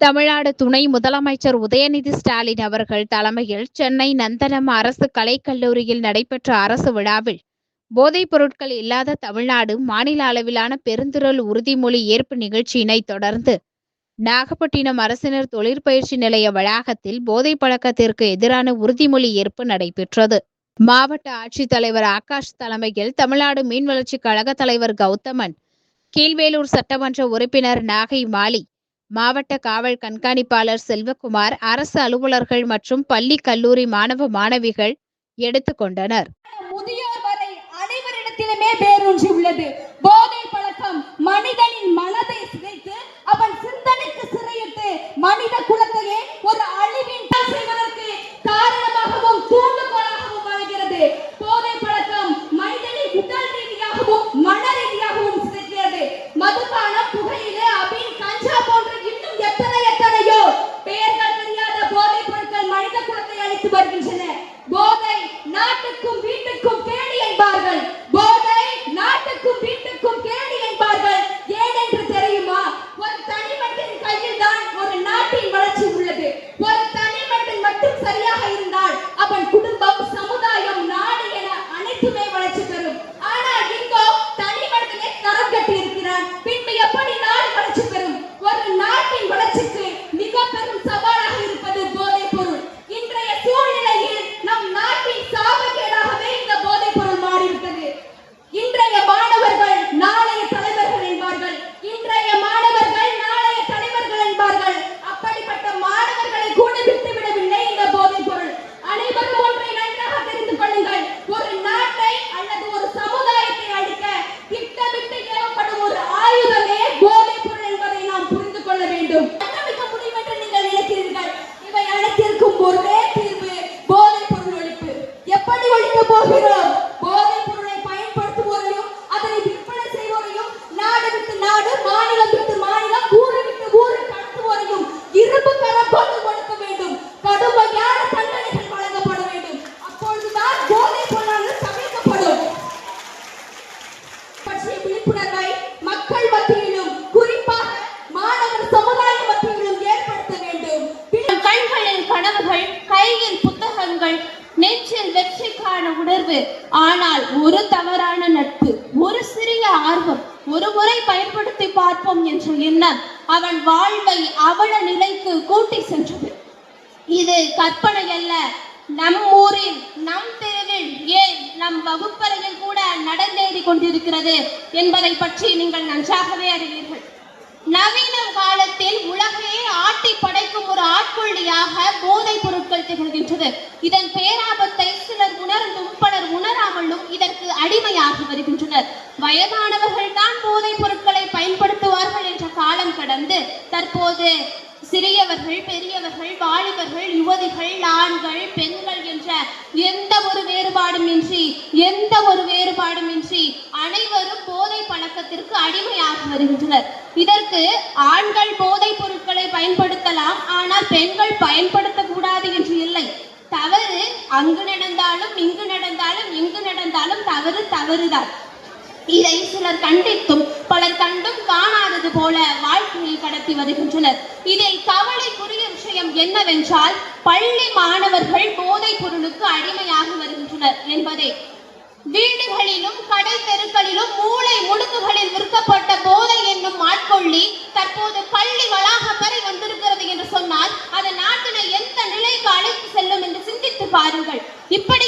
தமிழ்நாடு துணை முதலமைச்சர் உதயநிதி ஸ்டாலின் அவர்கள் தலைமையில் சென்னை நந்தனம் அரசு கலைக்கல்லூரியில் நடைபெற்ற அரசு விழாவில் போதைப் பொருட்கள் இல்லாத தமிழ்நாடு மாநில அளவிலான பெருந்திரள் உறுதிமொழி ஏற்பு நிகழ்ச்சியினை தொடர்ந்து நாகப்பட்டினம் அரசினர் தொழிற்பயிற்சி நிலைய வளாகத்தில் போதைப் பழக்கத்திற்கு எதிரான உறுதிமொழி ஏற்பு நடைபெற்றது. மாவட்ட ஆட்சித்தலைவர் ஆகாஷ் தலைமையில் தமிழ்நாடு மீன்வளர்ச்சி கழக தலைவர் கௌதமன், கீழ்வேலூர் சட்டமன்ற உறுப்பினர் நாகை மாலி, மாவட்ட காவல் கண்காணிப்பாளர் செல்வகுமார், அரசு அலுவலர்கள் மற்றும் பள்ளி கல்லூரி மாணவ மாணவிகள் எடுத்துக்கொண்டனர். முதியோர் வரை அனைவரிடத்திலுமே வேரூன்றி உள்ளது. போதை பழக்கம் மனிதனின் மனதை சிதைத்து அவன் சிந்தனைக்கு சிறையிட்டு மனித குலத்தையே ஒரு அழிவின் செய்வதற்கு காரணமாகவும் தூண்டுகோலாகவும் வாழ்கிறது. போதை பழக்கம் மனிதனின் உடல் ரீதியாகவும் மன ரீதியாகவும் சிதைக்கிறது. மதுபானம், புகையிலை, அபின், கஞ்சா போன்ற இன்னும் எத்தனையோ பெயர்கள் தெரியாத போதைப் பொருட்கள் மனித குலத்தை அழித்து வருகின்றன. போதை நாட்டுக்கும் வீட்டுக்கும் கேடு என்பார்கள். போதை நாட்டுக்கும் வீட்டுக்கும் கேடு என்பார்கள். ஏனென்று தெரியுமா? ஒரு தனிமனிதன் கையில் தான் ஒரு நாட்டின் வளர்ச்சி உள்ளது. ஒரு தனிமனிதன் மட்டும் சரியாக இருந்தால் அவன் குடும்பம், சமுதாயம், நாடு என அனைத்துமே வளர்ச்சி பெறும். ஆனால் இங்கோ தனிமனிதனே தரம் கட்டி இருக்கிறான். பின்பு எப்படி நாடு வளர்ச்சி பெறும்? ஒரு நாட்டின் வளர்ச்சிக்கு மிக பெரும் சவாலாக இருப்பது போதைப் பொருள். இன்றைய சூழ்நிலையில் நம் நாட்டின் சாபக்கேடாகவே இந்த போதைப் பொருள் மாறிவிட்டது. இன்றைய மாணவர்கள் நாளைய தலைவர்கள் என்பார்கள். இன்றைய மாணவர்கள் நாளைய தலைவர்கள் என்பார்கள். அப்படிப்பட்ட மாணவர்களை கூட விட்டுவிடவில்லை இந்த போதைப் பொருள். அனைவரும் ஒன்றை நன்றாக தெரிந்து கொள்ளுங்கள். ஒரு நாட்டை அல்லது ஒரு சமுதாயத்தை அழிக்க திட்டமிட்டு ஏவப்படும் ஒரு ஆயுதமே போதைப் பொருள் என்பதை நாம் புரிந்து கொள்ள வேண்டும். தடுக்க முடியும் என்று நீங்கள் நினைக்கிறீர்கள். இவை அனைத்திற்கும் ஒரே தீர்வு போதைப் பொருள் ஒழிப்பு. எப்படி ஒழிக்க போகிறோம்? போதைப் பொருளை பயன்படுத்துவோரையும் அதனை விற்பனை செய்வோரையும், நாடு விட்டு நாடு, மாநிலம் விட்டு மாநிலம், ஊரு விட்டு ஊரு கடத்துவோரையும் இரும்பு கரம் கொண்டு ஒடுக்க வேண்டும். கடுமையான தண்டனைகள் வழங்கப்பட வேண்டும். அப்பொழுதுதான் போதைப் பொருளானது தவிர்க்கப்படும். பற்றிய விழிப்புணர்வை மக்கள் மத்தியிலும் குறிப்பாக மாணவர் சமுதாய மத்தியிலும் ஏற்படுத்த வேண்டும். கண்களில் கனவுகள், கையில் புத்தகங்கள், நெஞ்சில் வெற்றிக்கான உணர்வு. ஆனால் ஒரு தவறான நட்பு, ஒரு சிறிய ஆர்வம், ஒரு முறை பயன்படுத்தி பார்ப்போம் என்ற எண்ணம் அவன் வாழ்வை அவல நிலைக்கு கூட்டி சென்றது. இது கற்பனை அல்ல. நம் ஊரில், நம் தெருவில், ஏன் நம் வகுப்பறையில் கூட நடந்தேறி கொண்டிருக்கிறது என்பதை பற்றி நீங்கள் நன்றாகவே அறிவீர்கள். நவீன காலத்தில் உலகையே ஆட்டி படைக்கும் ஒரு ஆட்கொள்ளியாக போதைப் பொருட்கள் திகழ்கின்றது. இதன் பேராபத்தை சிலர் உணர்ந்தும் பலர் உணராமலும் இதற்கு அடிமையாகி வருகின்றனர். வயதானவர்கள் தான் போதைப் பொருட்களை பயன்படுத்துவார்கள் என்ற காலம் கடந்து தற்போது சிறியவர்கள், பெரியவர்கள், வாலிபர்கள், யுவதிகள், ஆண்கள், பெண்கள் என்ற எந்த ஒரு வேறுபாடுமின்றி அனைவரும் போதை பழக்கத்திற்கு அடிமையாகி வருகின்றனர். இதற்கு ஆண்கள் போதைப் பொருட்களை பயன்படுத்தலாம், ஆனால் பெண்கள் பயன்படுத்தக்கூடாது என்று இல்லை. தவறு அங்கு நடந்தாலும், இங்கு நடந்தாலும், எங்கு நடந்தாலும் தவறுதான். இதை சிலர் கண்டித்தும் பலர் கண்டும் காணாதது போல வாழ்க்கையை கடத்தி வருகின்றனர். இதில் கவலைக்குரிய விஷயம் என்னவென்றால், பள்ளி மாணவர்கள் போதைப் பொருளுக்கு அடிமையாகி வருகின்றனர் என்பதே. வீடுகளிலும் கடை தெருக்களிலும் மூளை முடுக்குகளில் விற்கப்பட்ட போதை என்னும் ஆட்கொள்ளி தற்போது பள்ளி வளாகம் வரை வந்திருக்கிறது என்று சொன்னால் அது நாட்டினை எந்த நிலைக்கு அழைத்து செல்லும் என்று சிந்தித்து பாருங்கள். இப்படி